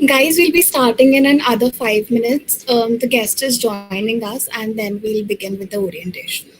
Guys, we'll be starting in another 5 minutes. The guest is joining us, and then we'll begin with the orientation.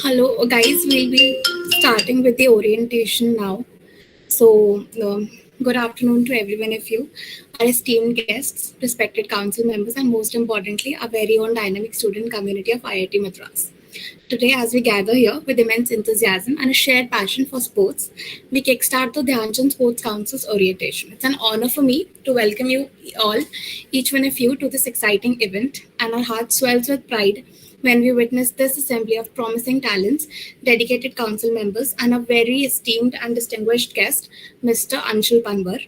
Hello, guys. We'll be starting with the orientation now. Good afternoon to everyone of you, our esteemed guests, respected council members, and most importantly, our very own dynamic student community of IIT Madras. Today, as we gather here with immense enthusiasm and a shared passion for sports, we kickstart the Dhyan Chand Sports Council's orientation. It's an honor for me to welcome you all, each one of you, to this exciting event, and our heart swells with pride when we witness this assembly of promising talents, dedicated council members, and a very esteemed and distinguished guest, Mr. Anshul Panwar.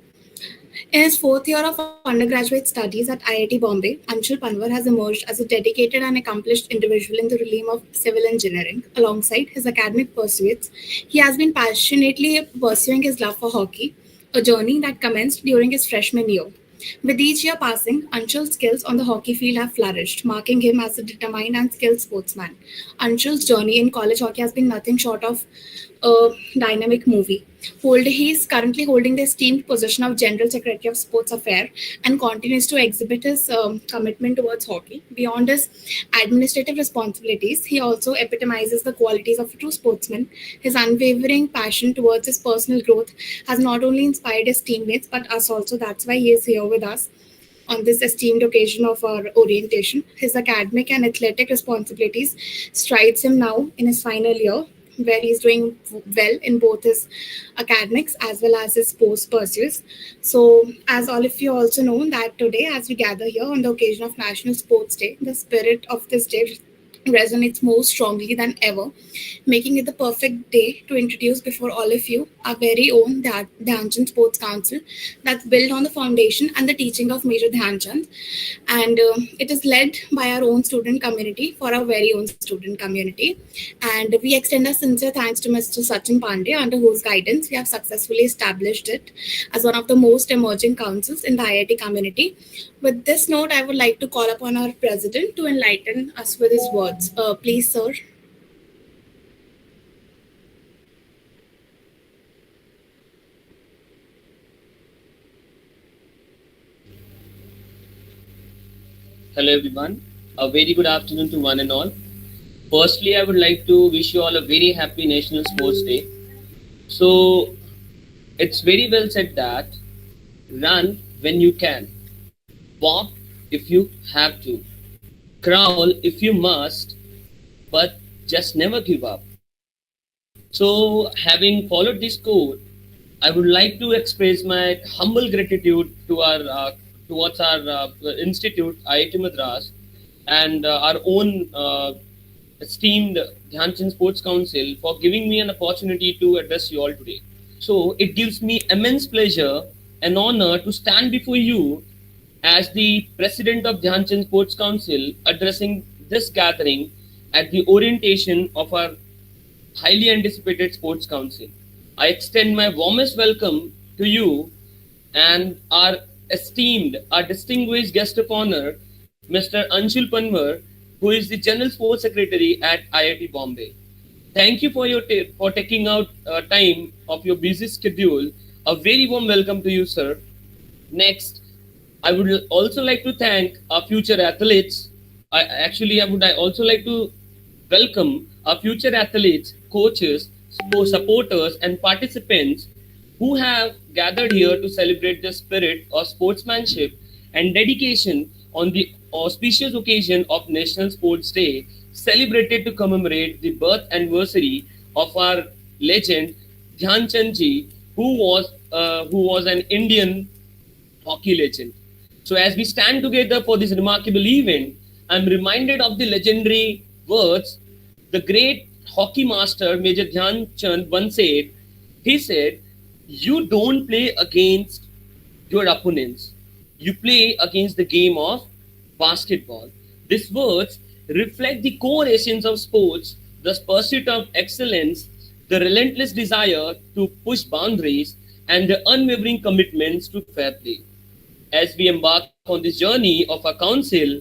In his fourth year of undergraduate studies at IIT Bombay, Anshul Panwar has emerged as a dedicated and accomplished individual in the realm of civil engineering. Alongside his academic pursuits, he has been passionately pursuing his love for hockey, a journey that commenced during his freshman year. With each year passing, Anshul's skills on the hockey field have flourished, marking him as a determined and skilled sportsman. Anshul's journey in college hockey has been nothing short of a dynamic movie. He is currently holding the esteemed position of General Secretary of Sports Affairs and continues to exhibit his commitment towards hockey. Beyond his administrative responsibilities, he also epitomizes the qualities of a true sportsman. His unwavering passion towards his personal growth has not only inspired his teammates but us also. That's why he is here with us on this esteemed occasion of our orientation. His academic and athletic responsibilities strides him now in his final year, where he's doing well in both his academics as well as his sports pursuits. So, as all of you also know, that today, as we gather here on the occasion of National Sports Day, the spirit of this day resonates more strongly than ever, making it the perfect day to introduce before all of you our very own Dhyan Chand Sports Council that's built on the foundation and the teaching of Major Dhyan Chand. And it is led by our own student community for our very own student community. And we extend our sincere thanks to Mr. Sachin Pandey, under whose guidance we have successfully established it as one of the most emerging councils in the IIT community. With this note, I would like to call upon our president to enlighten us with his words. Please, sir. Hello everyone. A very good afternoon to one and all. Firstly, I would like to wish you all a very happy National Sports Day. So, it's very well said that run when you can, walk if you have to, Crawl if you must, but just never give up. So, having followed this code, I would like to express my humble gratitude to our towards our institute, IIT Madras, and our own esteemed Dhyan Chand Sports Council for giving me an opportunity to address you all today. So, it gives me immense pleasure and honor to stand before you as the president of Dhyan Chand Sports Council, addressing this gathering at the orientation of our highly anticipated sports council. I extend my warmest welcome to you and our esteemed, our distinguished guest of honor, Mr. Anshul Panwar, who is the General Sports Secretary at IIT Bombay. Thank you for for taking out time of your busy schedule. A very warm welcome to you, sir. Next, I would also like to thank our future athletes. I would also like to welcome our future athletes, coaches, supporters, and participants who have gathered here to celebrate the spirit of sportsmanship and dedication on the auspicious occasion of National Sports Day, celebrated to commemorate the birth anniversary of our legend Dhyan Chand ji, who was an Indian hockey legend. So, as we stand together for this remarkable event, I'm reminded of the legendary words the great hockey master Major Dhyan Chand once said. He said, "You don't play against your opponents, you play against the game of basketball." These words reflect the core essence of sports, the pursuit of excellence, the relentless desire to push boundaries, and the unwavering commitments to fair play. As we embark on this journey of our council,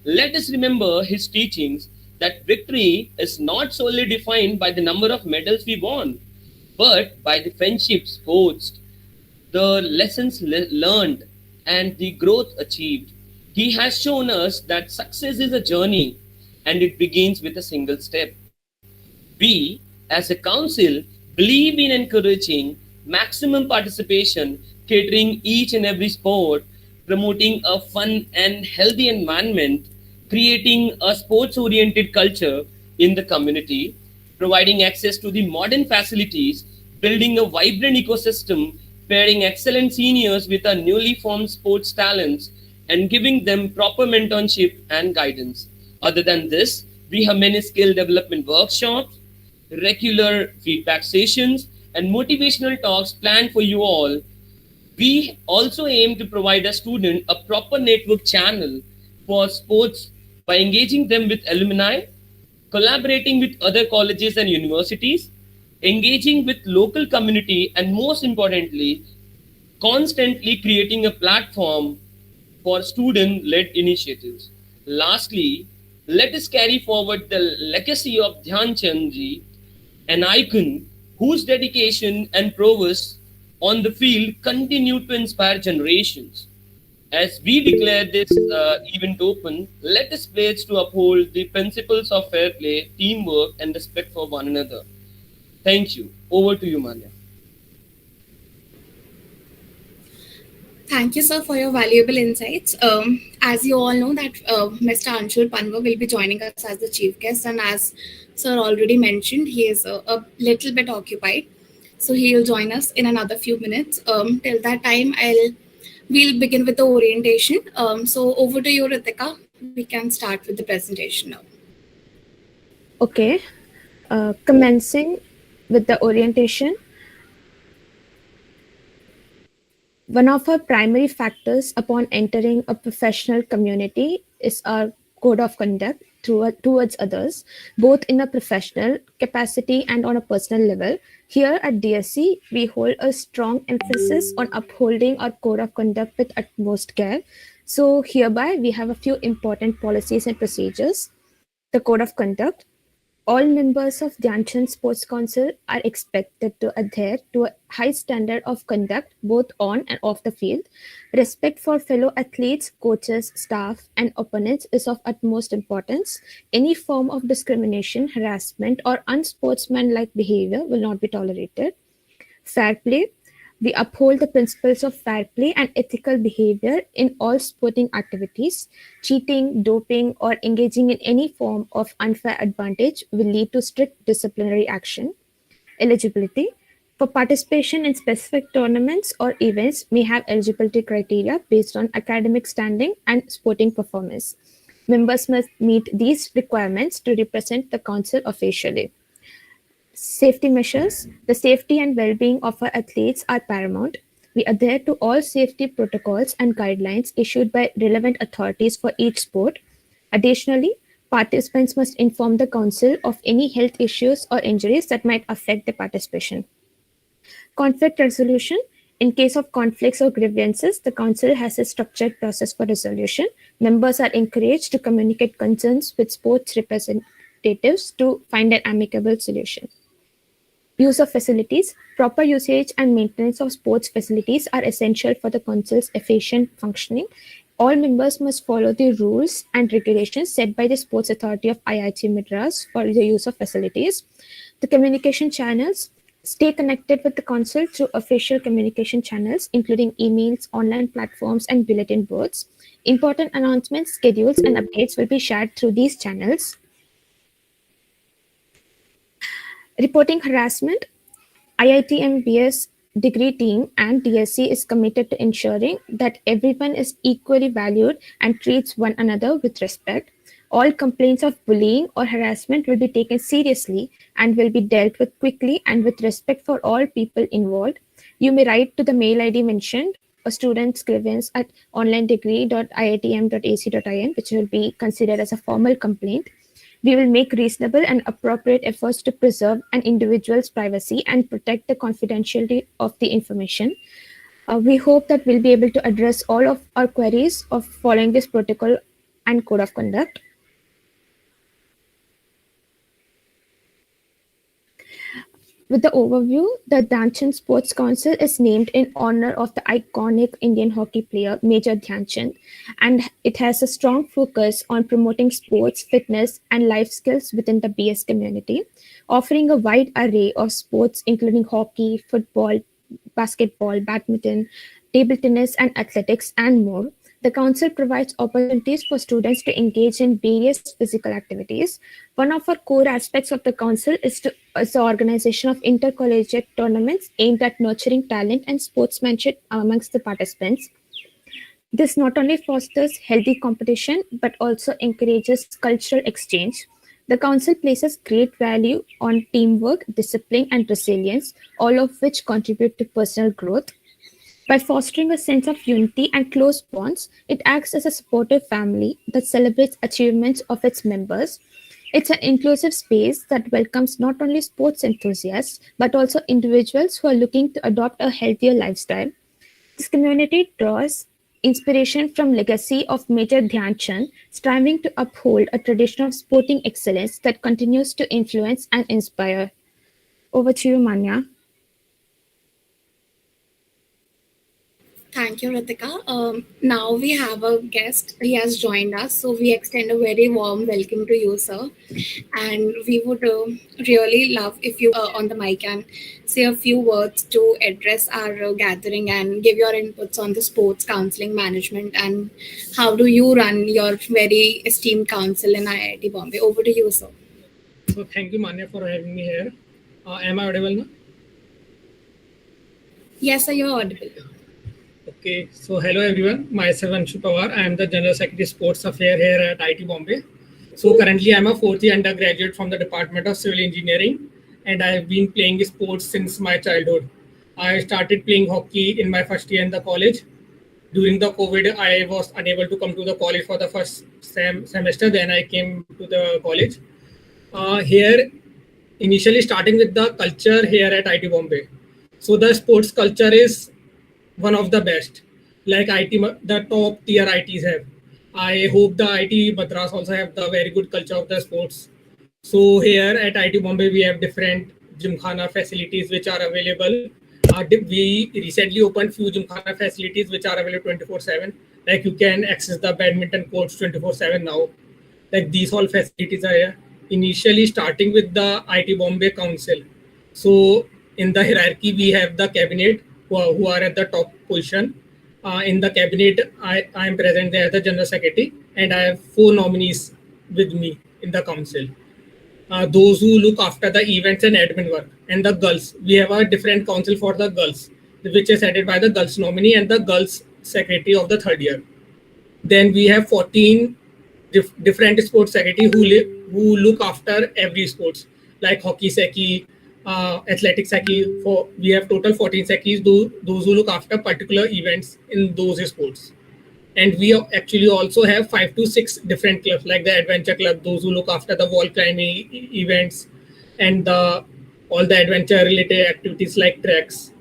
let us remember his teachings that victory is not solely defined by the number of medals we won, but by the friendships forged, the lessons learned, and the growth achieved. He has shown us that success is a journey and it begins with a single step. We, as a council, believe in encouraging maximum participation, catering each and every sport, promoting a fun and healthy environment, creating a sports oriented culture in the community, providing access to the modern facilities, building a vibrant ecosystem, pairing excellent seniors with our newly formed sports talents, and giving them proper mentorship and guidance. Other than this, we have many skill development workshops, regular feedback sessions, and motivational talks planned for you all. We also aim to provide a student a proper network channel for sports by engaging them with alumni, collaborating with other colleges and universities, engaging with local community, and most importantly, constantly creating a platform for student-led initiatives. Lastly, let us carry forward the legacy of Dhyan Chand ji, an icon whose dedication and prowess on the field continue to inspire generations. As we declare this event open, let us pledge to uphold the principles of fair play, teamwork, and respect for one another. Thank you. Over to you, Manya. Thank you, sir, for your valuable insights. As you all know, that Mr. Anshul Panwar will be joining us as the chief guest, and as sir already mentioned, he is a little bit occupied, so he will join us in another few minutes. Till that time, we'll begin with the orientation. So over to you, Ritika. We can start with the presentation now. Okay, commencing with the orientation. One of our primary factors upon entering a professional community is our code of conduct towards others, both in a professional capacity and on a personal level. Here at DSC, we hold a strong emphasis on upholding our code of conduct with utmost care. So hereby, we have a few important policies and procedures. The code of conduct. All members of Dhyan Chand Sports Council are expected to adhere to a high standard of conduct both on and off the field. Respect for fellow athletes, coaches, staff, and opponents is of utmost importance. Any form of discrimination, harassment, or unsportsmanlike behavior will not be tolerated. Fair play. We uphold the principles of fair play and ethical behavior in all sporting activities. Cheating, doping, or engaging in any form of unfair advantage will lead to strict disciplinary action. Eligibility for participation in specific tournaments or events may have eligibility criteria based on academic standing and sporting performance. Members must meet these requirements to represent the council officially. Safety measures. The safety and well-being of our athletes are paramount. We adhere to all safety protocols and guidelines issued by relevant authorities for each sport. Additionally, participants must inform the council of any health issues or injuries that might affect their participation. Conflict resolution. In case of conflicts or grievances, the council has a structured process for resolution. Members are encouraged to communicate concerns with sports representatives to find an amicable solution. Use of facilities. Proper usage and maintenance of sports facilities are essential for the council's efficient functioning. All members must follow the rules and regulations set by the Sports Authority of IIT Madras for the use of facilities. The communication channels. Stay connected with the council through official communication channels, including emails, online platforms, and bulletin boards. Important announcements, schedules, and updates will be shared through these channels. Reporting harassment. IIT MBS degree team and DSC is committed to ensuring that everyone is equally valued and treats one another with respect. All complaints of bullying or harassment will be taken seriously and will be dealt with quickly and with respect for all people involved. You may write to the mail ID mentioned, a student's grievance at onlinedegree.iitm.ac.in, which will be considered as a formal complaint. We will make reasonable and appropriate efforts to preserve an individual's privacy and protect the confidentiality of the information. We hope that we'll be able to address all of our queries of following this protocol and code of conduct. With the overview, the Dhyan Chand Sports Council is named in honor of the iconic Indian hockey player Major Dhyan Chand, and it has a strong focus on promoting sports, fitness, and life skills within the BS community, offering a wide array of sports including hockey, football, basketball, badminton, table tennis, and athletics, and more. The council provides opportunities for students to engage in various physical activities. One of our core aspects of the council is the organization of intercollegiate tournaments aimed at nurturing talent and sportsmanship amongst the participants. This not only fosters healthy competition but also encourages cultural exchange. The council places great value on teamwork, discipline, and resilience, all of which contribute to personal growth. By fostering a sense of unity and close bonds, it acts as a supportive family that celebrates achievements of its members. It's an inclusive space that welcomes not only sports enthusiasts, but also individuals who are looking to adopt a healthier lifestyle. This community draws inspiration from legacy of Major Dhyan Chand, striving to uphold a tradition of sporting excellence that continues to influence and inspire. Over to you, Manya. Thank you, Ritika. Now we have a guest. He has joined us, so we extend a very warm welcome to you, sir. And we would really love if you on the mic and say a few words to address our gathering and give your inputs on the sports counseling management and how do you run your very esteemed council in IIT Bombay. Over to you, sir. So thank you, Manya, for having me here. Am I audible now? Yes, sir, you're audible. Okay, so hello everyone. Myself Anshu Pawar. I am the General Secretary Sports Affairs here at IIT Bombay. So currently I am a fourth year undergraduate from the Department of Civil Engineering and I have been playing sports since my childhood. I started playing hockey in my first year in the college. During the COVID, I was unable to come to the college for the first semester. Then I came to the college. Here, initially starting with the culture here at IIT Bombay. So the sports culture is one of the best, like the top tier ITs have. I hope the IIT Madras also have the very good culture of the sports. So here at IIT Bombay, we have different gymkhana facilities which are available. We recently opened few gymkhana facilities which are available 24/7. Like you can access the badminton courts 24/7 now. Like these all facilities are here. Initially starting with the IIT Bombay Council. So in the hierarchy, we have the cabinet who are at the top position. In the cabinet, I am present there as the general secretary, and I have 4 nominees with me in the council. Those who look after the events and admin work. And the girls, we have a different council for the girls, which is headed by the girls nominee and the girls secretary of the third year. Then we have 14 different sports secretary who look after every sports, like hockey secchi, athletics secchi. We have total 14 secchies, those who look after particular events in those sports. And we actually also have 5 to 6 different clubs, like the adventure club, those who look after the wall climbing events and all the adventure related activities like treks.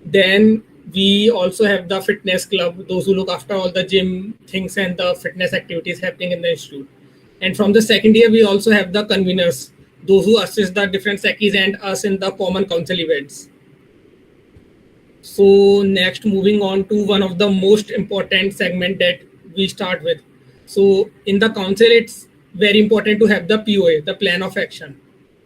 Then we also have the fitness club, those who look after all the gym things and the fitness activities happening in the institute. And from the second year, we also have the conveners, those who assist the different secchies and us in the common council events. So next, moving on to one of the most important segment that we start with. So in the council, it's very important to have the POA, the plan of action.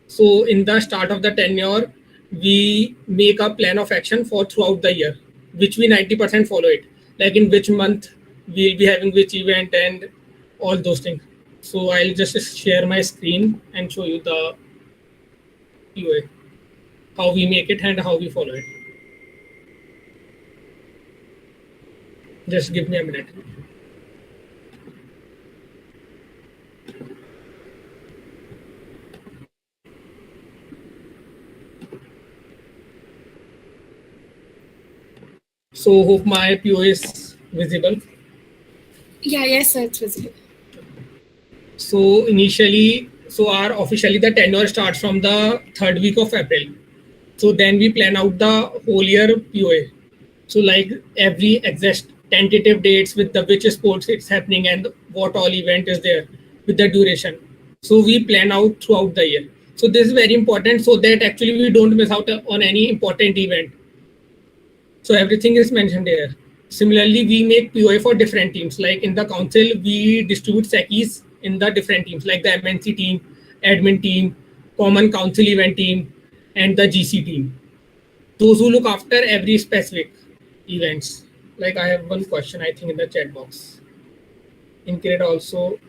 So in the start of the tenure, we make a plan of action for throughout the year, which we 90% follow it. Like in which month we'll be having which event and all those things. So I'll just share my screen and show you the POA, how we make it and how we follow it. Just give me a minute. So hope my PO is visible. Yes, sir, it's visible. So initially, officially the tenure starts from the third week of April. So then we plan out the whole year POA. So like every exact tentative dates with the which sports it's happening and what all event is there with the duration. So we plan out throughout the year. So this is very important so that actually we don't miss out on any important event. So everything is mentioned here. Similarly, we make POA for different teams. Like in the council, we distribute SECIs in the different teams, like the MNC team, admin team, common council event team, and the GC team. Those who look after every specific events. Like I have one question, I think, in the chat box. In cricket also.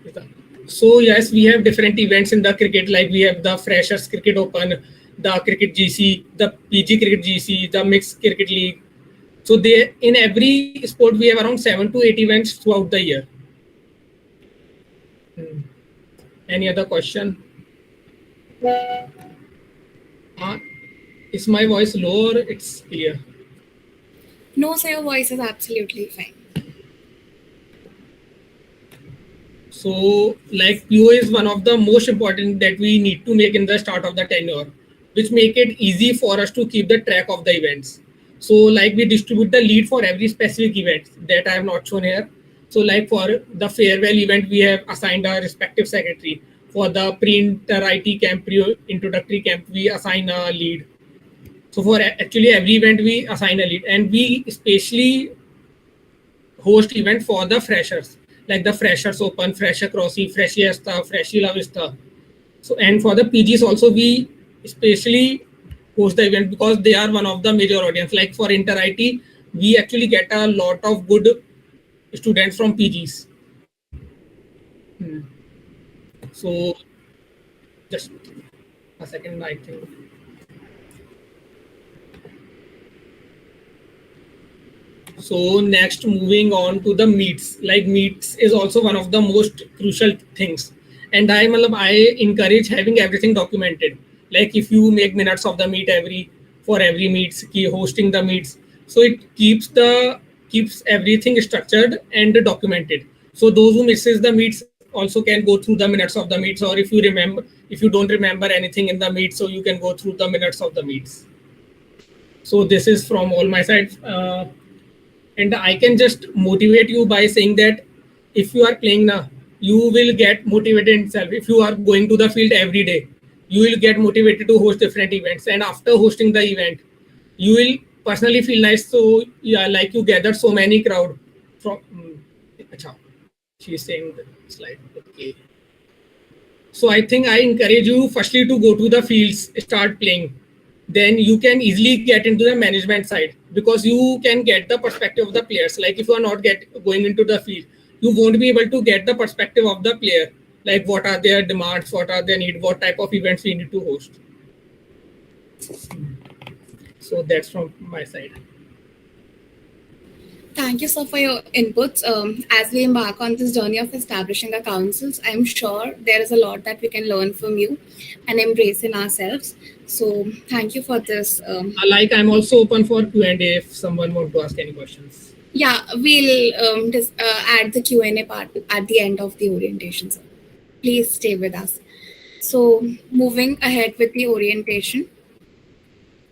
So yes, we have different events in the cricket, like we have the Freshers Cricket Open, the Cricket GC, the PG Cricket GC, the Mixed Cricket League. So they in every sport we have around 7 to 8 events throughout the year. Any other question? Is my voice low or it's clear? No, sir, your voice is absolutely fine. So like PO is one of the most important that we need to make in the start of the tenure, which make it easy for us to keep the track of the events. So like we distribute the lead for every specific event that I have not shown here. So like for the farewell event, we have assigned our respective secretary. For the pre-inter IT camp, pre-introductory camp, we assign a lead. So for actually every event, we assign a lead, and we especially host event for the freshers, like the Freshers Open, Fresher Crossy, Freshiesta, Freshie La Vista. So and for the PGs also, we especially host the event because they are one of the major audience. Like for Inter IT, we actually get a lot of good students from PGs. So just a second, I think. So next, moving on to the meets. Like meets is also one of the most crucial things, and I encourage having everything documented. Like if you make minutes of the meet for every meets, hosting the meets, so it keeps everything structured and documented. So those who misses the meets also can go through the minutes of the meets, or if you don't remember anything in the meet, so you can go through the minutes of the meets. So this is from all my side. And I can just motivate you by saying that if you are playing now, you will get motivated itself. If you are going to the field every day, you will get motivated to host different events. And after hosting the event, you will personally feel nice. So yeah, like you gather so many crowd from. She's saying the slide. Okay. So I think I encourage you firstly to go to the fields, start playing. then you can easily get into the management side, because you can get the perspective of the players. Like if you are not going into the field, you won't be able to get the perspective of the player, like what are their demands, what are their needs, what type of events we need to host. So that's from my side. Thank you, sir, for your inputs. As we embark on this journey of establishing our councils, I'm sure there is a lot that we can learn from you and embrace in ourselves. So, thank you for this. Like I'm also open for Q&A if someone wants to ask any questions. Yeah, we'll add the Q&A part at the end of the orientation, sir. Please stay with us. So, moving ahead with the orientation,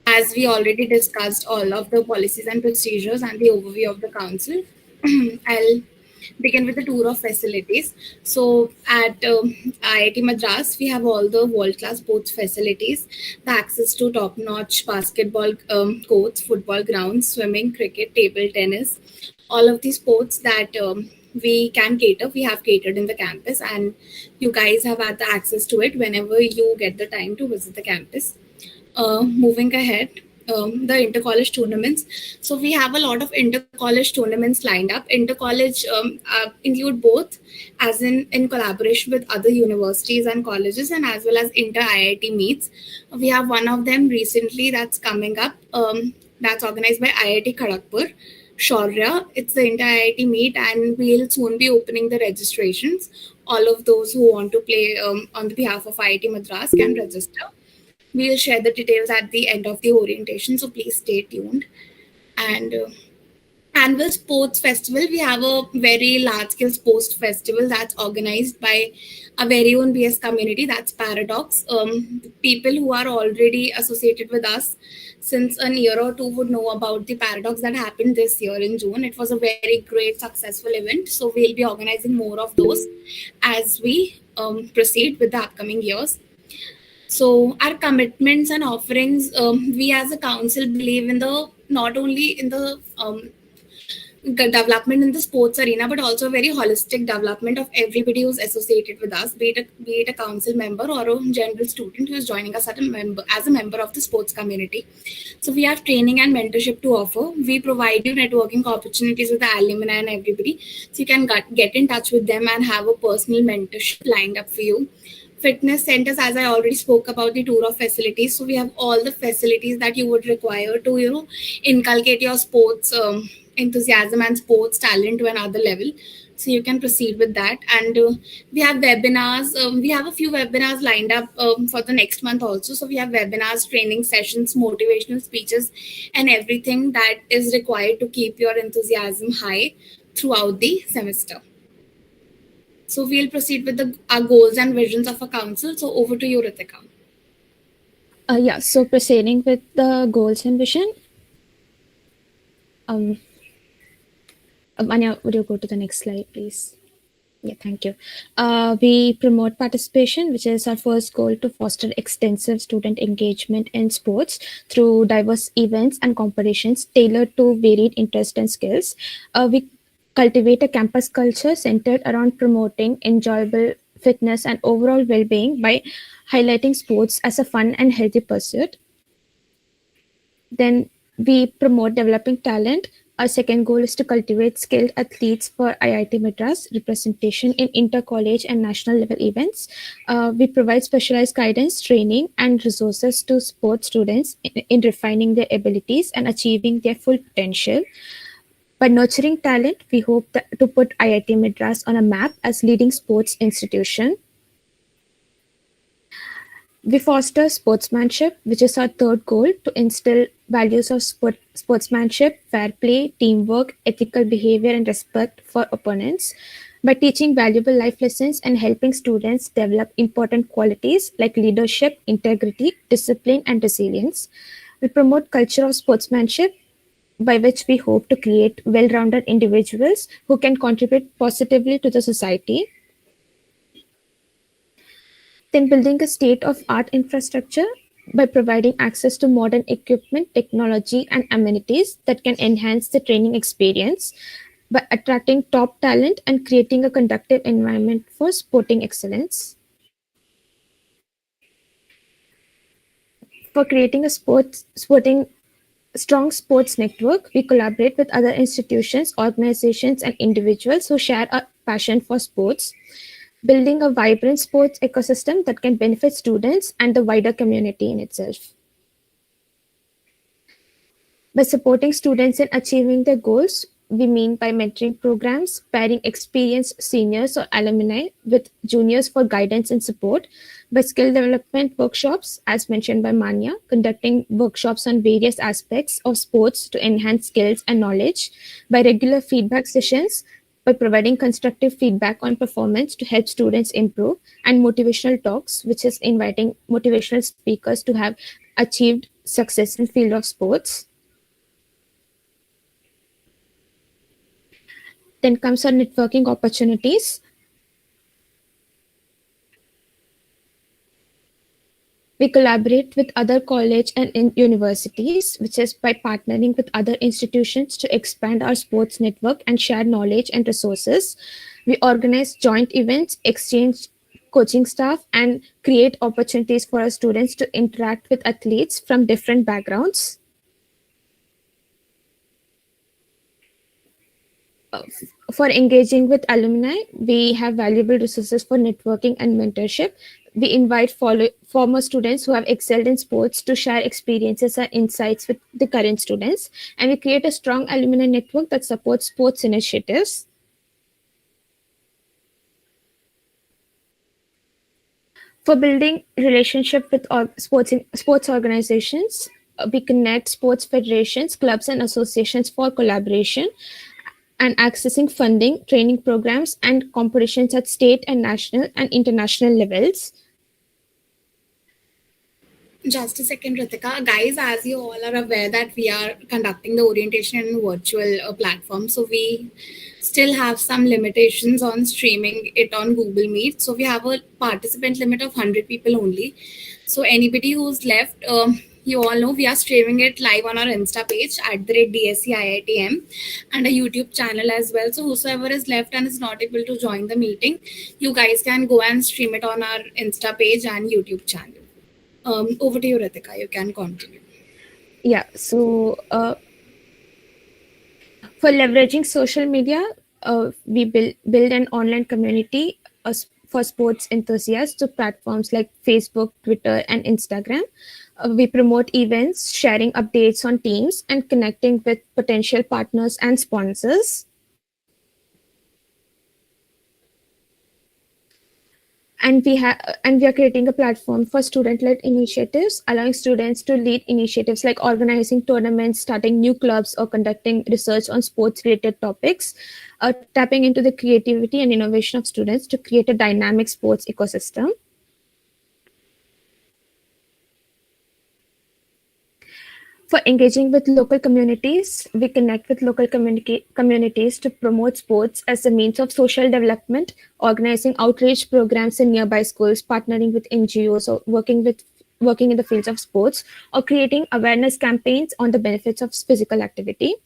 as we already discussed all of the policies and procedures and the overview of the council, I'll begin with the tour of facilities. So at IIT Madras, we have all the world-class sports facilities, the access to top-notch basketball courts, football grounds, swimming, cricket, table tennis, all of these sports that we can cater, we have catered in the campus, and you guys have had the access to it whenever you get the time to visit the campus. Moving ahead, the inter-college tournaments. So we have a lot of inter-college tournaments lined up. Inter-college include both, as in collaboration with other universities and colleges, and as well as inter-IIT meets. We have one of them recently that's coming up. That's organized by IIT Kharagpur. Shaurya, it's the inter-IIT meet, and we'll soon be opening the registrations. All of those who want to play on the behalf of IIT Madras can register. We'll share the details at the end of the orientation, so please stay tuned. And annual sports festival, we have a very large-scale sports festival that's organized by a very own BS community, that's Paradox. People who are already associated with us since a year or two would know about the Paradox that happened this year in June. It was a very great, successful event. So we'll be organizing more of those as we proceed with the upcoming years. So our commitments and offerings, we as a council believe in the not only in the development in the sports arena, but also a very holistic development of everybody who's associated with us, be it a council member or a general student who is joining us as a member of the sports community. So we have training and mentorship to offer. We provide you networking opportunities with the alumni and everybody, so you can get in touch with them and have a personal mentorship lined up for you. Fitness centers, as I already spoke about the tour of facilities. So we have all the facilities that you would require to, inculcate your sports enthusiasm and sports talent to another level. So you can proceed with that. And we have webinars. We have a few webinars lined up for the next month also. So we have webinars, training sessions, motivational speeches, and everything that is required to keep your enthusiasm high throughout the semester. So we'll proceed with our goals and visions of a council. So over to you, Ritika. Yeah, so proceeding with the goals and vision. Anya, would you go to the next slide, please? Yeah, thank you. We promote participation, which is our first goal, to foster extensive student engagement in sports through diverse events and competitions tailored to varied interests and skills. We cultivate a campus culture centered around promoting enjoyable fitness and overall well-being by highlighting sports as a fun and healthy pursuit. Then we promote developing talent. Our second goal is to cultivate skilled athletes for IIT Madras representation in inter-college and national level events. We provide specialized guidance, training, and resources to sports students in refining their abilities and achieving their full potential. By nurturing talent, we hope to put IIT Madras on a map as leading sports institution. We foster sportsmanship, which is our third goal, to instill values of sportsmanship, fair play, teamwork, ethical behavior, and respect for opponents. By teaching valuable life lessons and helping students develop important qualities like leadership, integrity, discipline, and resilience. We promote culture of sportsmanship, by which we hope to create well-rounded individuals who can contribute positively to the society. Then building a state-of-art infrastructure by providing access to modern equipment, technology, and amenities that can enhance the training experience, by attracting top talent and creating a conducive environment for sporting excellence. For creating a strong sports network, we collaborate with other institutions, organizations, and individuals who share a passion for sports, building a vibrant sports ecosystem that can benefit students and the wider community in itself. By supporting students in achieving their goals, we mean by mentoring programs, pairing experienced seniors or alumni with juniors for guidance and support, by skill development workshops, as mentioned by Manya, conducting workshops on various aspects of sports to enhance skills and knowledge, by regular feedback sessions, by providing constructive feedback on performance to help students improve, and motivational talks, which is inviting motivational speakers to have achieved success in field of sports. Then comes our networking opportunities. We collaborate with other college and universities, which is by partnering with other institutions to expand our sports network and share knowledge and resources. We organize joint events, exchange coaching staff, and create opportunities for our students to interact with athletes from different backgrounds. For engaging with alumni, we have valuable resources for networking and mentorship. We invite former students who have excelled in sports to share experiences and insights with the current students, and we create a strong alumni network that supports sports initiatives. For building relationship with sports organizations, we connect sports federations, clubs, and associations for collaboration and accessing funding, training programs, and competitions at state and national and international levels. Just a second, Ritika. Guys, as you all are aware that we are conducting the orientation in virtual platform, so we still have some limitations on streaming it on Google Meet. So we have a participant limit of 100 people only. So anybody who's left, you all know we are streaming it live on our Insta page at the rate DSC IITM and a YouTube channel as well. So whosoever is left and is not able to join the meeting, you guys can go and stream it on our Insta page and YouTube channel. Over to you, Ritika. You can continue. Yeah, so for leveraging social media, we build an online community for sports enthusiasts to platforms like Facebook, Twitter, and Instagram. We promote events, sharing updates on teams, and connecting with potential partners and sponsors. And we are creating a platform for student-led initiatives, allowing students to lead initiatives like organizing tournaments, starting new clubs, or conducting research on sports-related topics, tapping into the creativity and innovation of students to create a dynamic sports ecosystem. For engaging with local communities, we connect with local communities to promote sports as a means of social development, organizing outreach programs in nearby schools, partnering with NGOs, or working in the fields of sports, or creating awareness campaigns on the benefits of physical activity.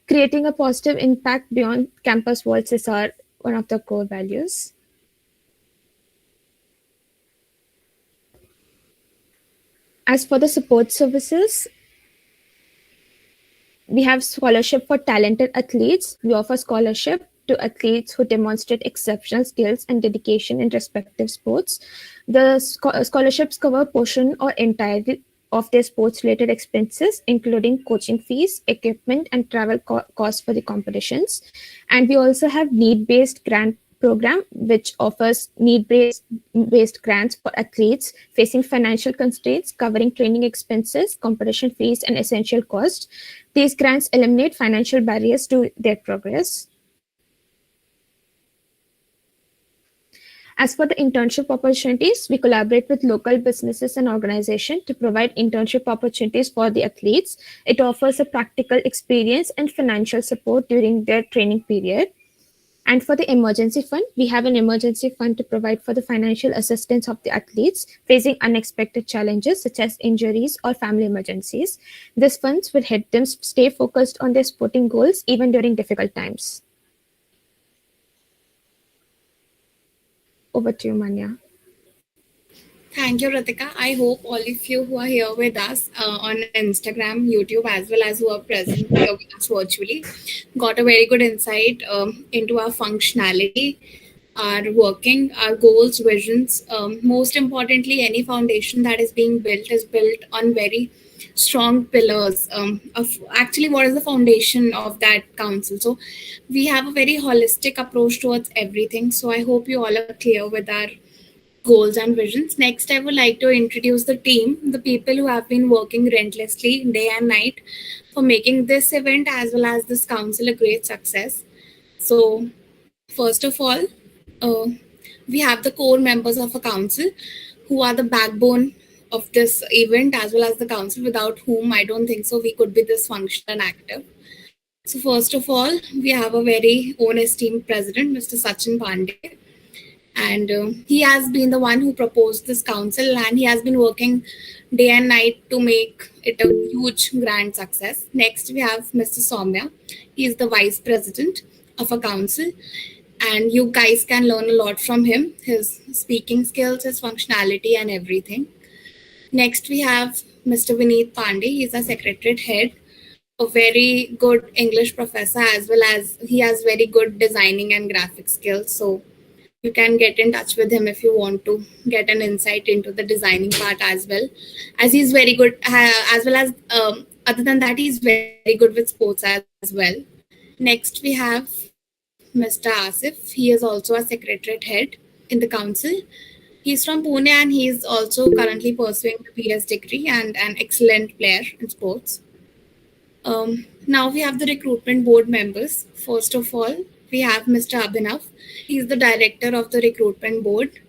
Creating a positive impact beyond campus walls is one of the core values. As for the support services, we have scholarship for talented athletes. We offer scholarship to athletes who demonstrate exceptional skills and dedication in respective sports. The scholarships cover a portion or entirety of their sports-related expenses, including coaching fees, equipment, and travel costs for the competitions. And we also have need-based grant program, which offers need-based grants for athletes facing financial constraints, covering training expenses, competition fees, and essential costs. These grants eliminate financial barriers to their progress. As for the internship opportunities, we collaborate with local businesses and organizations to provide internship opportunities for the athletes. It offers a practical experience and financial support during their training period. And for the emergency fund, we have an emergency fund to provide for the financial assistance of the athletes facing unexpected challenges such as injuries or family emergencies. These funds will help them stay focused on their sporting goals even during difficult times. Over to you, Manya. Thank you, Ritika. I hope all of you who are here with us on Instagram, YouTube, as well as who are present here with us virtually, got a very good insight into our functionality, our working, our goals, visions. Most importantly, any foundation that is being built is built on very strong pillars of actually what is the foundation of that council. So we have a very holistic approach towards everything. So I hope you all are clear with our goals and visions. Next, I would like to introduce the team, the people who have been working relentlessly day and night for making this event as well as this council a great success. So, first of all, uh, we have the core members of a council who are the backbone of this event as well as the council, without whom I don't think so we could be this functional and active. So, first of all, we have a very own esteemed president, Mr. Sachin Pandey, and he has been the one who proposed this council, and he has been working day and night to make it a huge grand success. Next we have Mr. Soumya. He is the vice president of a council, and you guys can learn a lot from him, his speaking skills, his functionality and everything. Next we have Mr. Vineet Pandey. He is a secretariat head, a very good English professor, as well as he has very good designing and graphic skills. So you can get in touch with him if you want to get an insight into the designing part, as well as he's very good, as well as other than that he's very good with sports as well. Next we have Mr. Asif. He is also a secretariat head in the council. He's from Pune, and he is also currently pursuing the PS degree and an excellent player in sports. Now we have the recruitment board members. First of all, we have Mr. Abhinav. He's the director of the recruitment board,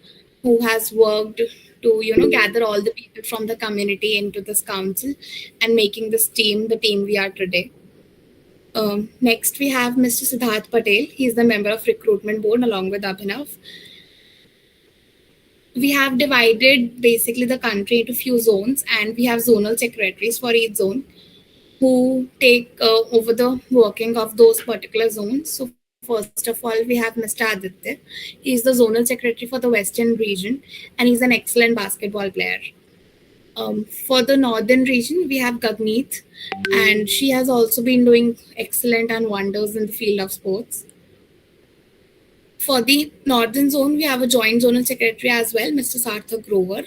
who has worked to gather all the people from the community into this council and making this team the team we are today. Next, we have Mr. Siddharth Patel. He's the member of recruitment board along with Abhinav. We have divided basically the country into few zones, and we have zonal secretaries for each zone who take over the working of those particular zones. So first of all, we have Mr. Aditya. He is the zonal secretary for the Western region, and he's an excellent basketball player. For the Northern region, we have Gagneet, and she has also been doing excellent and wonders in the field of sports. For the Northern zone, we have a joint zonal secretary as well, Mr. Sarthak Grover.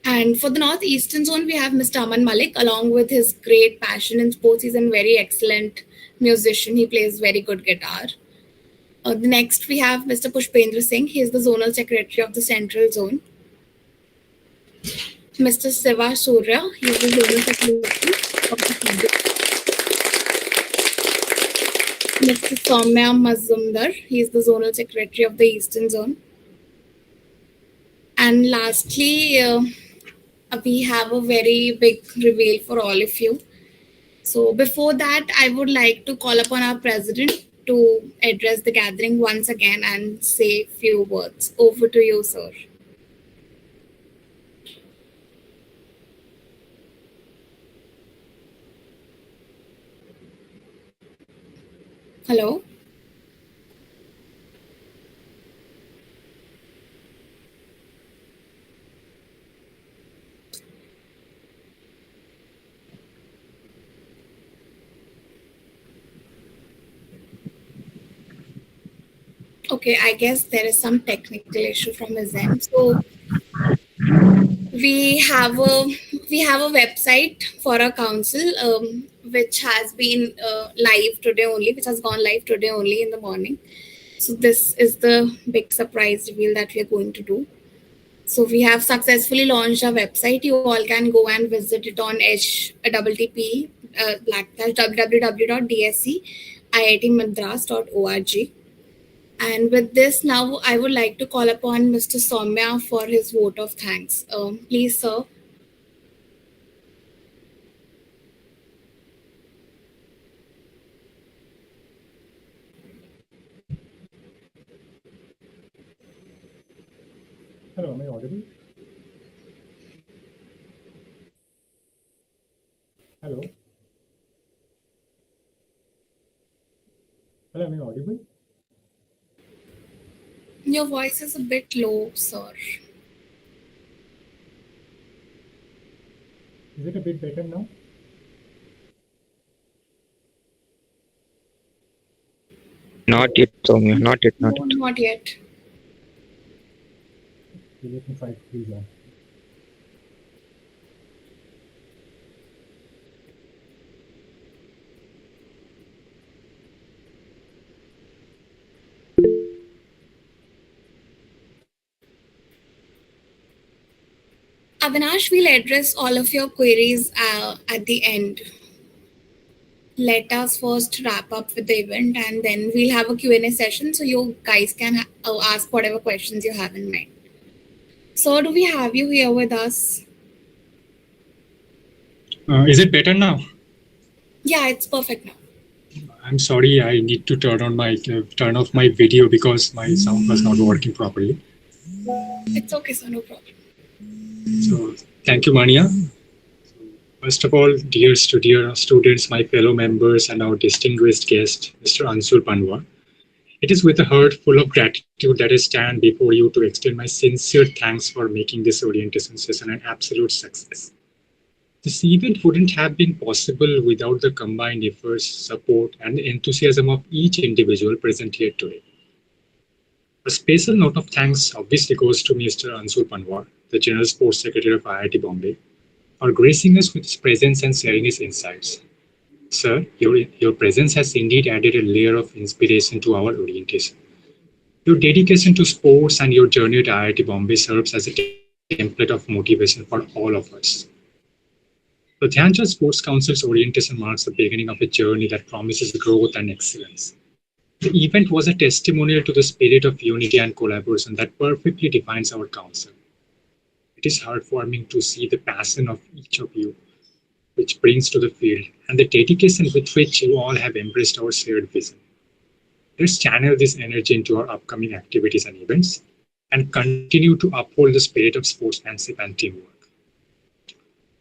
And for the northeastern zone, we have Mr. Aman Malik, along with his great passion in sports. He's a very excellent musician. He plays very good guitar. The next, we have Mr. Pushpendra Singh. He is the zonal secretary of the central zone. Mr. Siva Surya, he is the zonal secretary of the central. Mr. Soumya Mazumdar, he is the zonal secretary of the eastern zone. And lastly, we have a very big reveal for all of you. So before that, I would like to call upon our president to address the gathering once again and say few words. Over to you, sir. Hello? Okay, I guess there is some technical issue from his end. So we have a website for our council, which has been live today only, which has gone live today only in the morning. So this is the big surprise reveal that we are going to do. So we have successfully launched our website. You all can go and visit it on http www.dsciitmadras.org. And with this, now I would like to call upon Mr. Soumya for his vote of thanks. Please, sir. Hello, am I audible? Hello? Hello, am I audible? Your voice is a bit low, sir. Is it a bit better now? Not yet, Soumya. Not yet. Not No, yet. not yet. Let me try to freeze on. Avinash, we'll address all of your queries at the end. Let us first wrap up with the event and then we'll have a Q&A session so you guys can ask whatever questions you have in mind. So do we have you here with us? Is it better now? Yeah, it's perfect now. I'm sorry, I need to turn off my video because my sound was not working properly. It's okay, sir, no problem. So thank you, Mania. First of all, dear students, my fellow members, and our distinguished guest, Mr. Anshul Panwar, it is with a heart full of gratitude that I stand before you to extend my sincere thanks for making this orientation session an absolute success. This event wouldn't have been possible without the combined efforts, support, and enthusiasm of each individual present here today. A special note of thanks obviously goes to Mr. Anshul Panwar, the General Sports Secretary of IIT Bombay, for gracing us with his presence and sharing his insights. Sir, your presence has indeed added a layer of inspiration to our orientation. Your dedication to sports and your journey at IIT Bombay serves as a template of motivation for all of us. The Dhyan Chand Sports Council's orientation marks the beginning of a journey that promises growth and excellence. The event was a testimonial to the spirit of unity and collaboration that perfectly defines our council. It is heartwarming to see the passion of each of you, which brings to the field, and the dedication with which you all have embraced our shared vision. Let's channel this energy into our upcoming activities and events, and continue to uphold the spirit of sportsmanship and teamwork.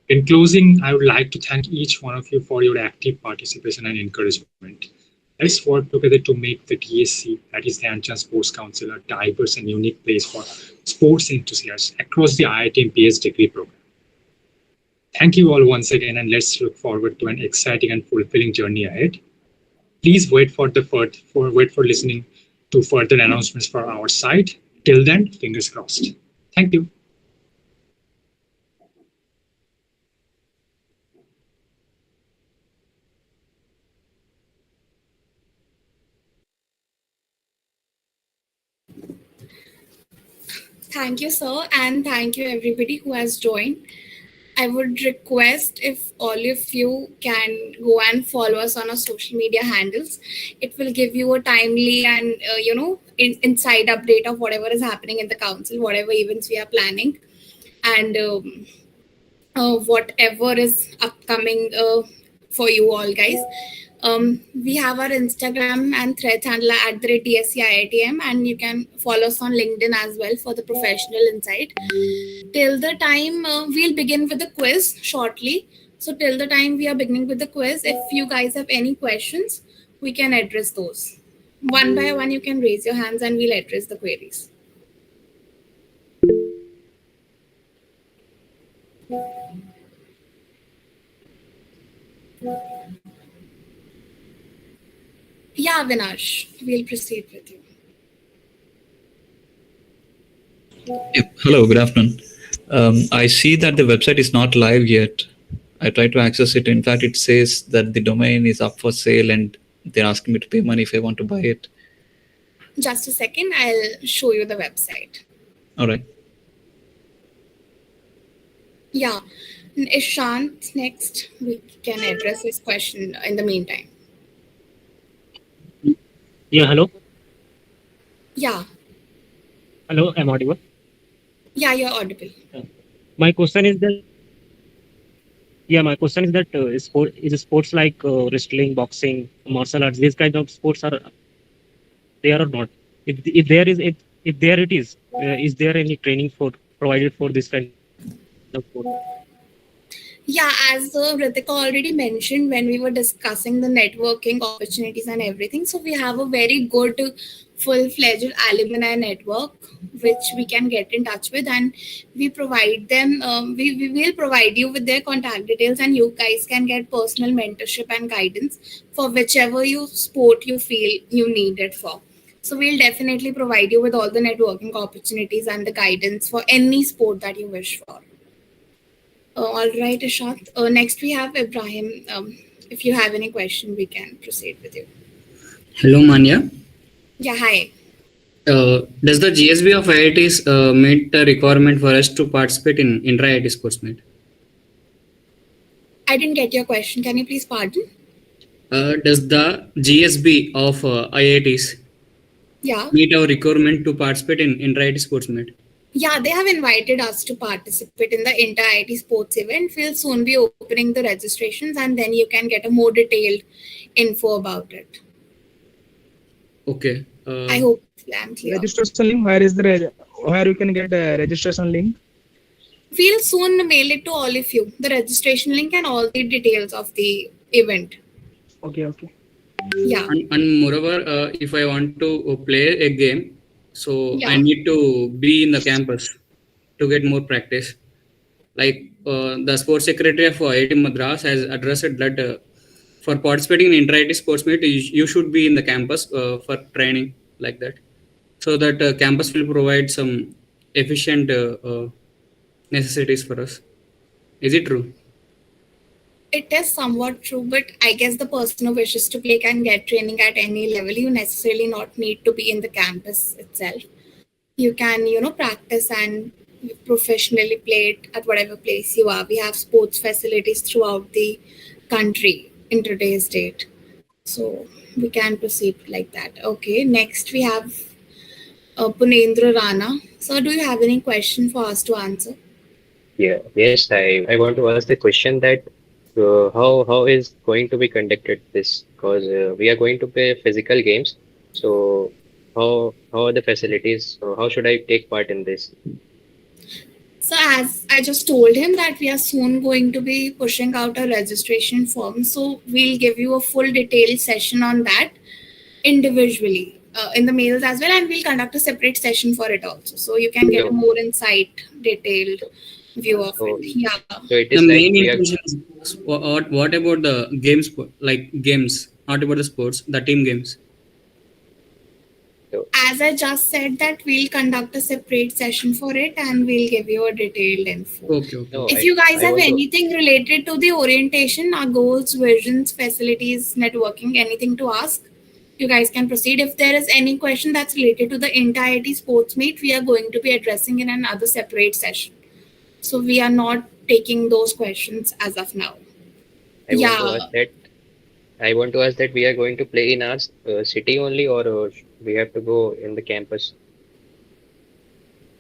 In closing, I would like to thank each one of you for your active participation and encouragement. Let's work together to make the DSC, that is the Dhyan Chand Sports Council, a diverse and unique place for sports enthusiasts across the IIT and PS degree program. Thank you all once again, and let's look forward to an exciting and fulfilling journey ahead. Please wait for listening to further announcements from our side. Till then, fingers crossed. Thank you. Thank you, sir, and thank you everybody who has joined. I would request if all of you can go and follow us on our social media handles. It will give you a timely and inside update of whatever is happening in the council, whatever events we are planning, and whatever is upcoming for you all, guys. We have our Instagram and Threads handle at the DSCIITM, and you can follow us on LinkedIn as well for the professional insight. Till the time we'll begin with the quiz shortly. So till the time we are beginning with the quiz, if you guys have any questions, we can address those. One by one, you can raise your hands and we'll address the queries. Yeah, Avinash, we'll proceed with you. Yep. Hello, good afternoon. I see that the website is not live yet. I tried to access it. In fact, it says that the domain is up for sale and they're asking me to pay money if I want to buy it. Just a second, I'll show you the website. All right. Yeah, Ishant, next we can address his question in the meantime. Yeah, hello. Yeah. Hello, I'm audible. Yeah, you're audible. My question is that. Yeah, my question is that is sports like wrestling, boxing, martial arts, these kind of sports are there or not? If there is if there it is there any training provided for this kind of sport? Yeah, as Ritika already mentioned when we were discussing the networking opportunities and everything, so we have a very good full-fledged alumni network which we can get in touch with, and we provide them we will provide you with their contact details, and you guys can get personal mentorship and guidance for whichever you sport you feel you need it for. So we'll definitely provide you with all the networking opportunities and the guidance for any sport that you wish for. All right, Ishant. Next we have Ibrahim. If you have any question, we can proceed with you. Hello, Manya. Yeah, hi. Does the GSB of IITs meet the requirement for us to participate in intra-IIT sports meet? I didn't get your question. Can you please pardon? Does the GSB of IITs meet our requirement to participate in intra-IIT sports meet? Yeah, they have invited us to participate in the inter-IIT sports event. We'll soon be opening the registrations, and then you can get a more detailed info about it. Okay. I hope I'm clear. Registration link. Where you can get a registration link? We'll soon mail it to all of you, the registration link and all the details of the event. Okay. Yeah. And moreover, if I want to play a game, so I need to be in the campus to get more practice. Like the sports secretary of IIT Madras has addressed that for participating in intra-IIT sports meet, you should be in the campus for training like that. So that campus will provide some efficient necessities for us. Is it true? It is somewhat true, but I guess the person who wishes to play can get training at any level. You necessarily not need to be in the campus itself. You can, practice and professionally play it at whatever place you are. We have sports facilities throughout the country in today's date. So we can proceed like that. Okay, next we have Punendra Rana. So do you have any question for us to answer? Yes, I want to ask the question that how is going to be conducted this, because we are going to play physical games. So how are the facilities? So how should I take part in this? So as I just told him that we are soon going to be pushing out a registration form. So we'll give you a full detailed session on that individually in the mails as well, and we'll conduct a separate session for it also. So you can get a more insight, detailed view of it. Yeah. So it is the like main we are, intention is what about the games, like games, not about the sports, the team games? As I just said that we'll conduct a separate session for it and we'll give you a detailed info. Okay. No, If you guys have anything related to the orientation, our goals, visions, facilities, networking, anything to ask, you guys can proceed. If there is any question that's related to the entire sports meet, we are going to be addressing in another separate session. So we are not taking those questions as of now. I want to ask that we are going to play in our city only, or we have to go in the campus?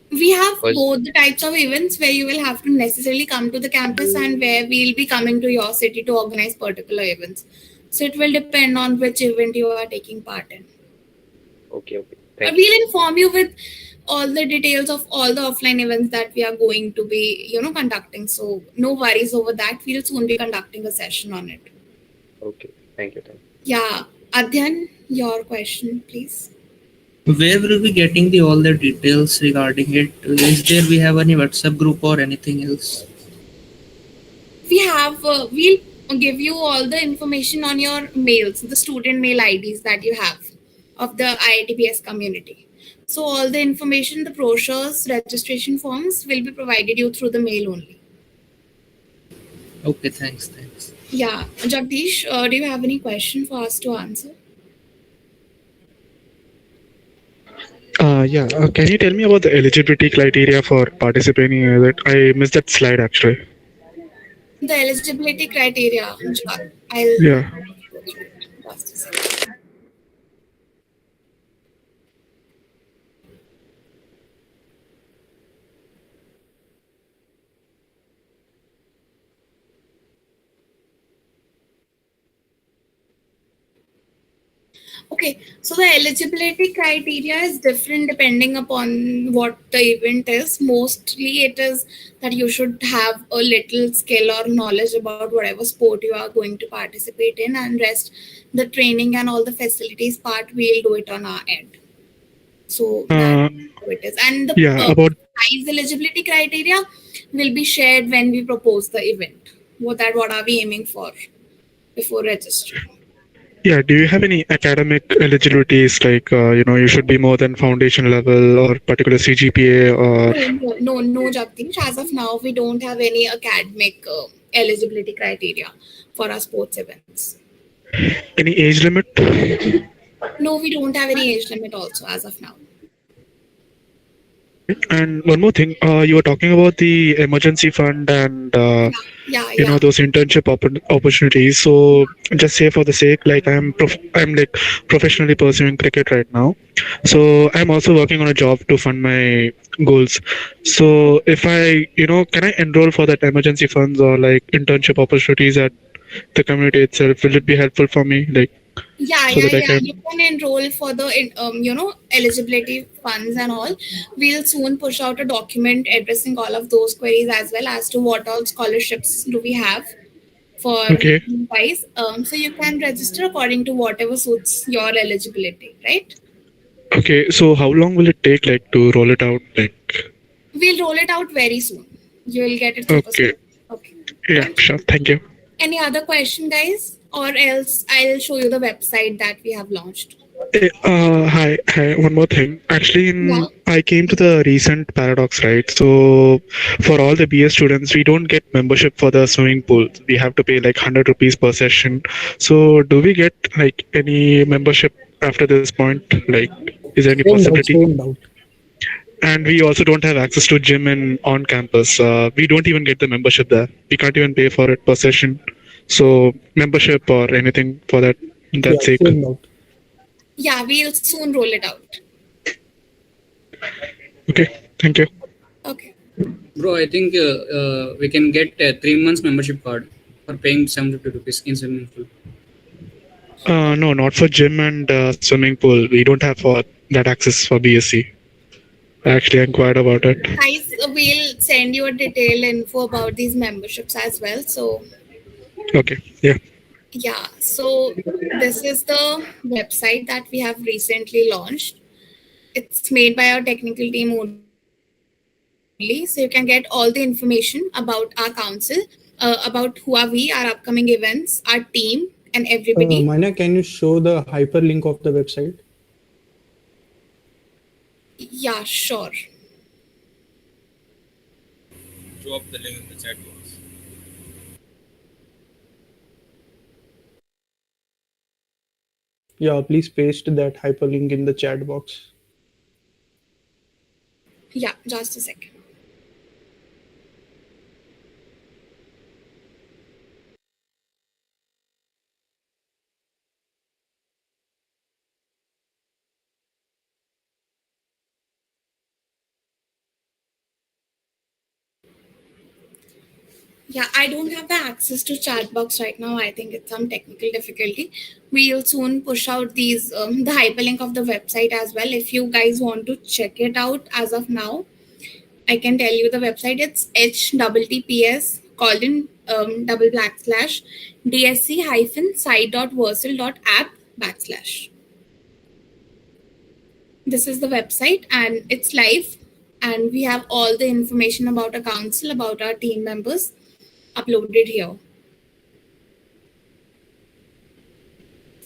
We have both the types of events where you will have to necessarily come to the campus and where we'll be coming to your city to organize particular events. So it will depend on which event you are taking part in. Okay. We'll inform you with all the details of all the offline events that we are going to be, conducting. So no worries over that. We'll soon be conducting a session on it. Okay. Thank you. Yeah. Adhyan, your question, please. Where will we be getting all the details regarding it? Is there we have any WhatsApp group or anything else? We have, we'll give you all the information on your mails, the student mail IDs that you have of the IITBS community. So all the information, the brochures, registration forms will be provided you through the mail only. Okay, thanks. Yeah. Jagdish, do you have any question for us to answer? Can you tell me about the eligibility criteria for participating in that? I missed that slide actually. The eligibility criteria. Yeah. Just a second. Okay, so the eligibility criteria is different depending upon what the event is. Mostly it is that you should have a little skill or knowledge about whatever sport you are going to participate in, and rest the training and all the facilities part, we'll do it on our end. So that's how it is. And the Yeah, about prize eligibility criteria will be shared when we propose the event. What are we aiming for before registering? yeah. Do you have any academic eligibilities like you should be more than foundation level or particular CGPA or No, Jagdish. As of now, we don't have any academic eligibility criteria for our sports events. any age limit? No, we don't have any age limit also as of now. Okay. And one more thing, you were talking about the emergency fund and Yeah. those internship opportunities. So just say for the sake, like I'm like professionally pursuing cricket right now. So I'm also working on a job to fund my goals. So if I, can I enroll for that emergency funds or like internship opportunities at the community itself? Will it be helpful for me? Like, so that I Yeah. can. You can enroll for the eligibility funds and all. We'll soon push out a document addressing all of those queries as well as to what all scholarships do we have for Okay. you guys. So you can register according to whatever suits your eligibility, right? Okay. So how long will it take, like, to roll it out? Like. We'll roll it out very soon. You will get it super Okay. soon. Okay. Yeah. Sure. Thank you. Any other question, guys? Or else I'll show you the website that we have launched. Hi. One more thing. Actually, Yeah. I came to the recent paradox, right? So, for all the BS students, we don't get membership for the swimming pool. We have to pay like 100 rupees per session. So, do we get like any membership after this point? Like, is there any possibility? Same doubt. And we also don't have access to gym in on campus. We don't even get the membership there. We can't even pay for it per session. So, membership or anything for that sake. Same doubt. Yeah, we'll soon roll it out. Okay, thank you. Okay. Bro, I think we can get a 3 months membership card for paying 750 rupees in swimming pool. No, not for gym and swimming pool. We don't have for that access for BSc. I actually inquired about it. Guys, we'll send you a detailed info about these memberships as well. So, Okay, yeah. yeah. So, this is the website that we have recently launched. It's made by our technical team only. So, you can get all the information about our council, about who are we, our upcoming events, our team, and everybody. Manya, can you show the hyperlink of the website? Yeah, sure. Drop the link in the chat box. Yeah, please paste that hyperlink in the chat box. Yeah, just a second. Yeah, I don't have the access to chat box right now. I think it's some technical difficulty. We'll soon push out these the hyperlink of the website as well. If you guys want to check it out as of now, I can tell you the website. It's https://dsc-site.versal.app/. This is the website and it's live. And we have all the information about our council, about our team members uploaded here.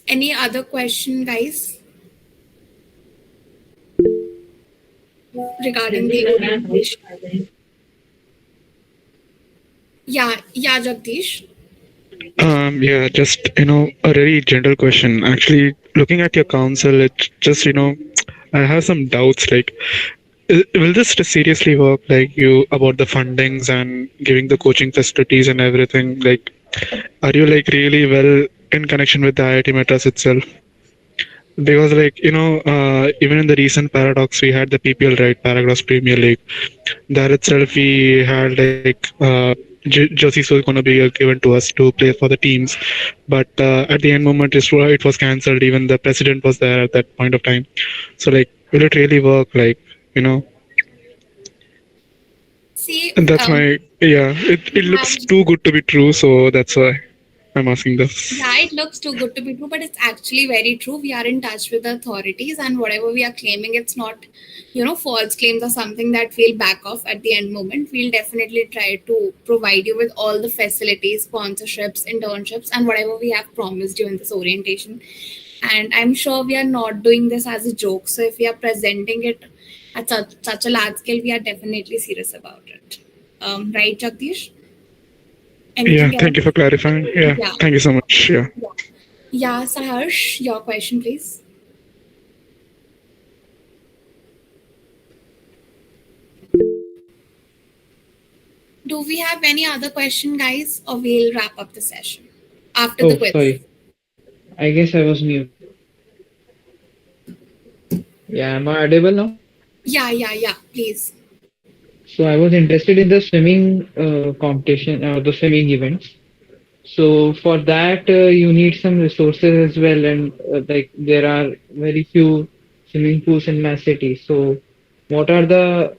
Any other question, guys? Regarding the organization? Yeah, Jagdish. Yeah, just a very general question. Actually, looking at your council, it's just I have some doubts. Like, will this seriously work? Like, you about the fundings and giving the coaching facilities and everything. Like, are you like really well in connection with the IIT Madras itself? Because even in the recent paradox, we had the PPL, right, Paragraphs Premier League. There itself, we had like jerseys was going to be given to us to play for the teams, but at the end moment, it was cancelled. Even the president was there at that point of time. So, like, will it really work? Like, See, and that's my It looks too good to be true, so that's why I'm asking this. Yeah, it looks too good to be true, but it's actually very true. We are in touch with the authorities, and whatever we are claiming, it's not, false claims or something that we'll back off at the end moment. We'll definitely try to provide you with all the facilities, sponsorships, internships, and whatever we have promised you in this orientation. And I'm sure we are not doing this as a joke. So if we are presenting it at such a large scale, we are definitely serious about it. Right, Jagdish? Yeah, Anything else? thank you for clarifying. Yeah, Yeah. thank you so much. Yeah. Yeah, Saharsh, your question, please. Do we have any other question, guys, or we'll wrap up the session after the Oh, quiz? sorry. I guess I was mute. Yeah, am I audible now? Yeah, please. So I was interested in the swimming competition or the swimming events. So for that, you need some resources as well, and like there are very few swimming pools in my city. So what are the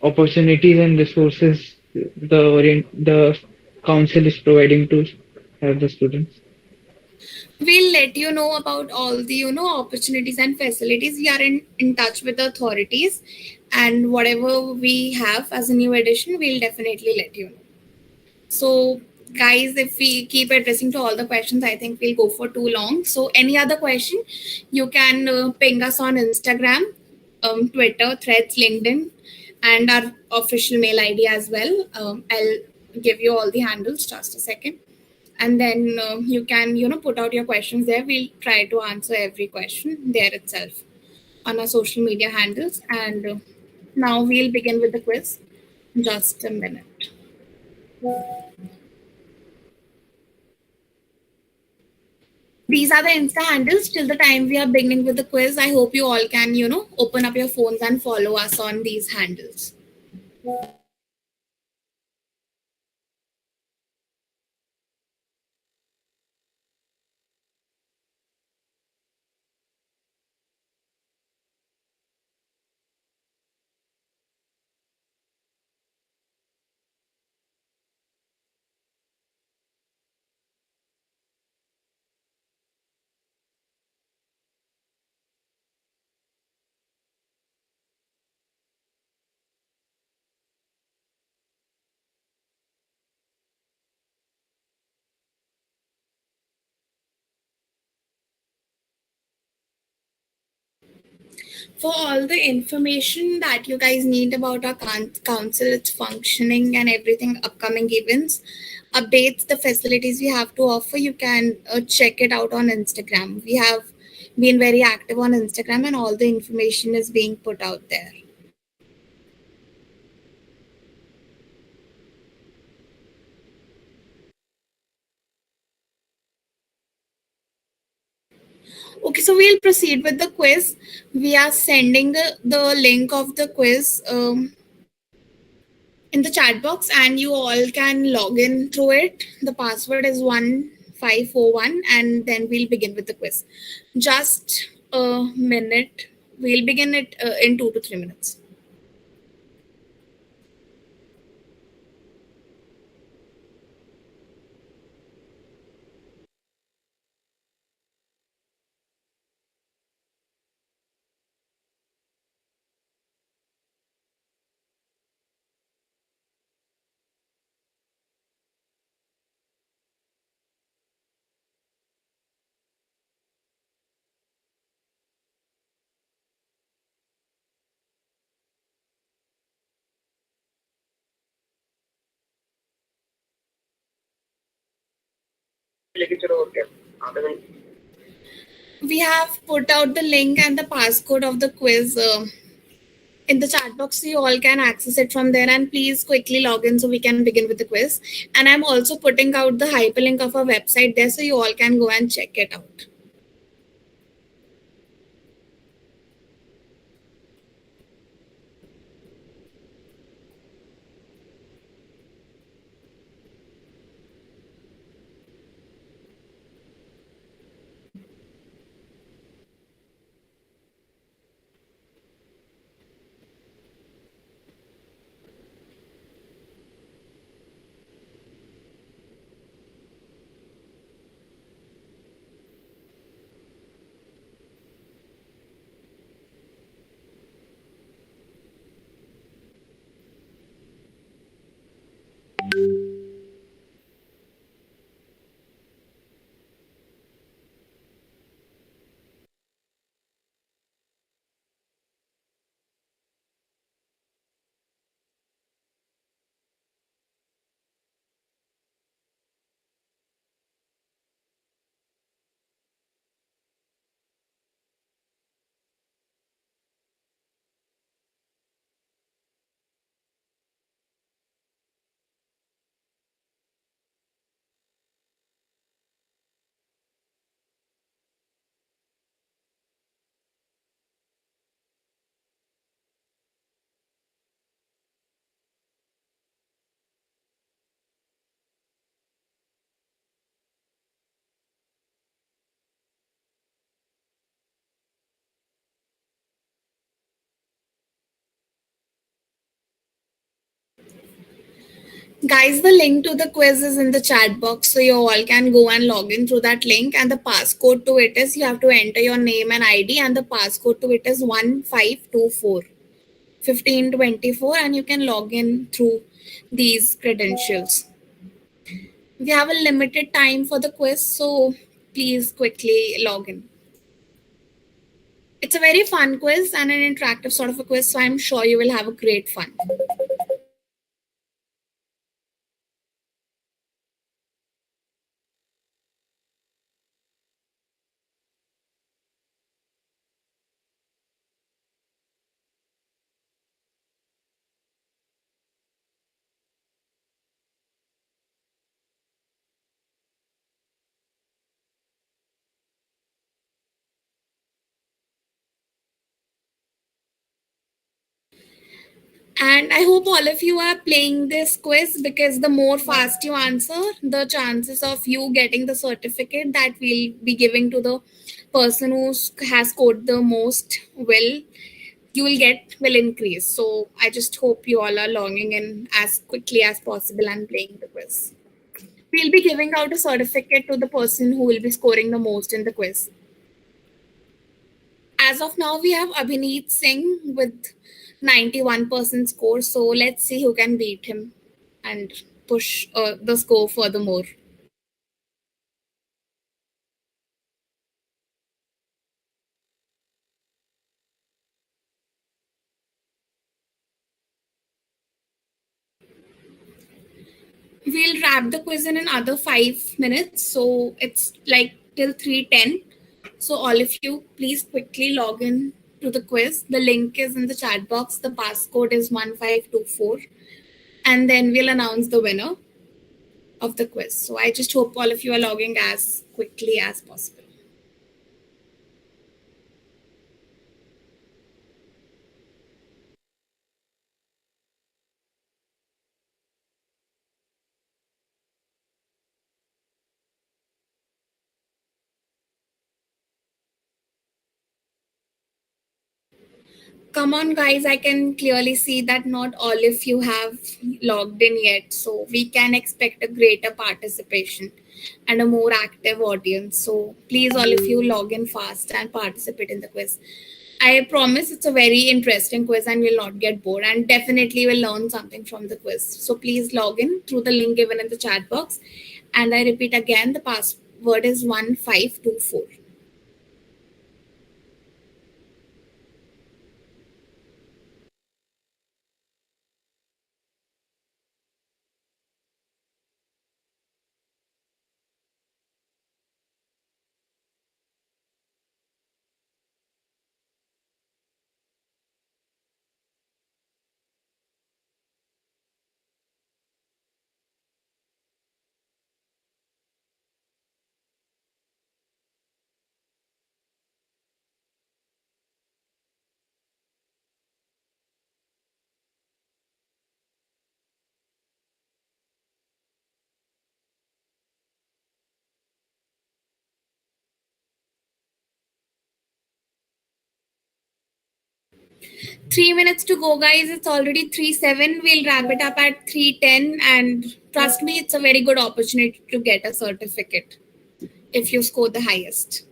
opportunities and resources the council is providing to have the students? We'll let you know about all the opportunities and facilities. We are in touch with the authorities, and whatever we have as a new addition, we'll definitely let you know. So, guys, if we keep addressing to all the questions, I think we'll go for too long. So, any other question, you can ping us on Instagram, Twitter, Threads, LinkedIn, and our official mail ID as well. I'll give you all the handles. Just a second, and then you can put out your questions there. We'll try to answer every question there itself on our social media handles. And now we'll begin with the quiz. Just a minute. These are the Insta handles till the time we are beginning with the quiz. I hope you all can, open up your phones and follow us on these handles. For all the information that you guys need about our council, its functioning, and everything, upcoming events, updates, the facilities we have to offer, you can check it out on Instagram. We have been very active on Instagram, and all the information is being put out there. Okay, so we'll proceed with the quiz. We are sending the link of the quiz in the chat box, and you all can log in through it. The password is 1541, and then we'll begin with the quiz. Just a minute. We'll begin it in 2 to 3 minutes. We have put out the link and the passcode of the quiz in the chat box, so you all can access it from there. And please quickly log in so we can begin with the quiz. And I'm also putting out the hyperlink of our website there, so you all can go and check it out. Guys, the link to the quiz is in the chat box, so you all can go and log in through that link. And the passcode to it is you have to enter your name and ID, and the passcode to it is 1524 1524, and you can log in through these credentials. We have a limited time for the quiz, so please quickly log in. It's a very fun quiz and an interactive sort of a quiz, so I'm sure you will have a great fun. And I hope all of you are playing this quiz, because the more fast you answer, the chances of you getting the certificate that we'll be giving to the person who has scored the most will increase. So I just hope you all are logging in as quickly as possible and playing the quiz. We'll be giving out a certificate to the person who will be scoring the most in the quiz. As of now, we have Abhineet Singh with 91% score. So let's see who can beat him and push the score furthermore. We'll wrap the quiz in another 5 minutes. So it's like till 3:10. So all of you, please quickly log in to the quiz. The link is in the chat box. The passcode is 1524. And then we'll announce the winner of the quiz. So I just hope all of you are logging as quickly as possible. Come on, guys, I can clearly see that not all of you have logged in yet. So we can expect a greater participation and a more active audience. So please, all of you, log in fast and participate in the quiz. I promise it's a very interesting quiz and you'll not get bored, and definitely will learn something from the quiz. So please log in through the link given in the chat box. And I repeat again, the password is 1524. 3 minutes to go, guys. It's already 3:07. We'll wrap it up at 3:10. And trust me, it's a very good opportunity to get a certificate if you score the highest.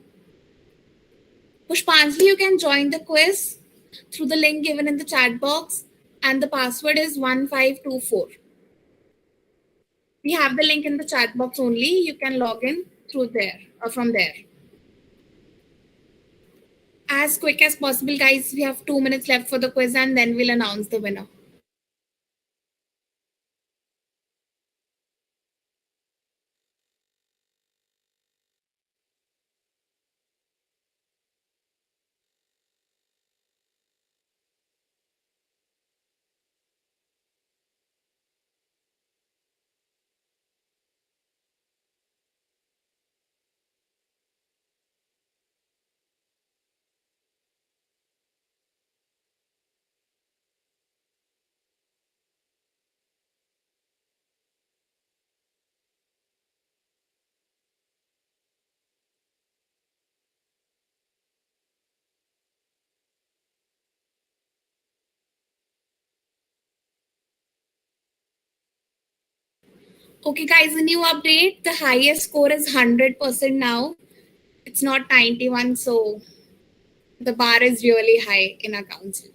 Pushpanjali, you can join the quiz through the link given in the chat box. And the password is 1524. We have the link in the chat box only. You can log in through there or from there. As quick as possible, guys. We have 2 minutes left for the quiz, and then we'll announce the winner. Okay, guys, a new update. The highest score is 100% now. It's not 91, so the bar is really high in our council.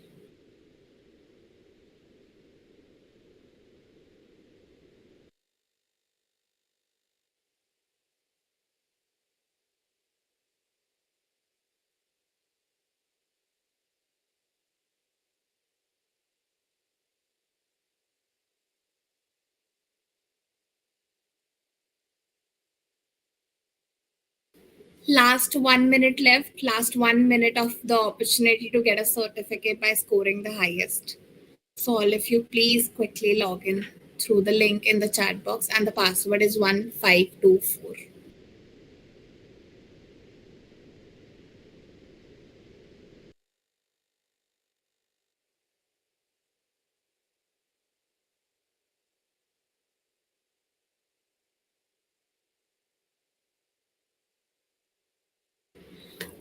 Last 1 minute left, last 1 minute of the opportunity to get a certificate by scoring the highest. So all of you, please quickly log in through the link in the chat box, and the password is 1524.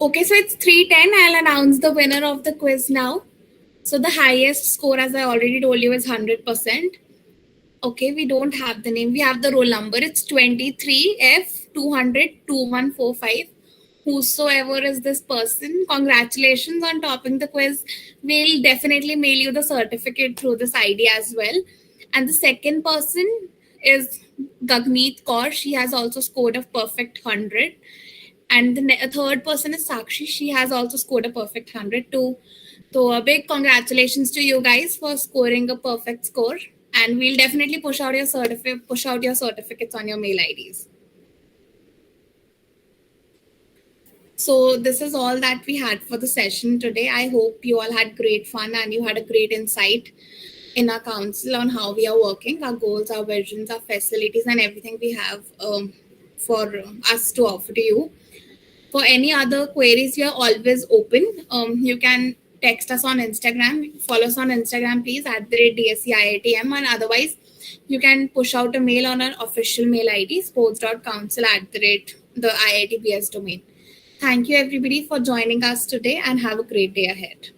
Okay, so it's 3:10. I'll announce the winner of the quiz now. So the highest score, as I already told you, is 100%. Okay, we don't have the name. We have the roll number. It's 23F2002145. Whosoever is this person, congratulations on topping the quiz. We'll definitely mail you the certificate through this ID as well. And the second person is Gagneet Kaur. She has also scored a perfect 100. And the third person is Sakshi. She has also scored a perfect 100 too. So a big congratulations to you guys for scoring a perfect score. And we'll definitely push out your certificates on your mail IDs. So this is all that we had for the session today. I hope you all had great fun and you had a great insight in our council on how we are working, our goals, our visions, our facilities, and everything we have for us to offer to you. For any other queries, we are always open. You can text us on Instagram. Follow us on Instagram, please, at the DSCIITM. And otherwise, you can push out a mail on our official mail ID, sports.council@the IITBS domain. Thank you, everybody, for joining us today, and have a great day ahead.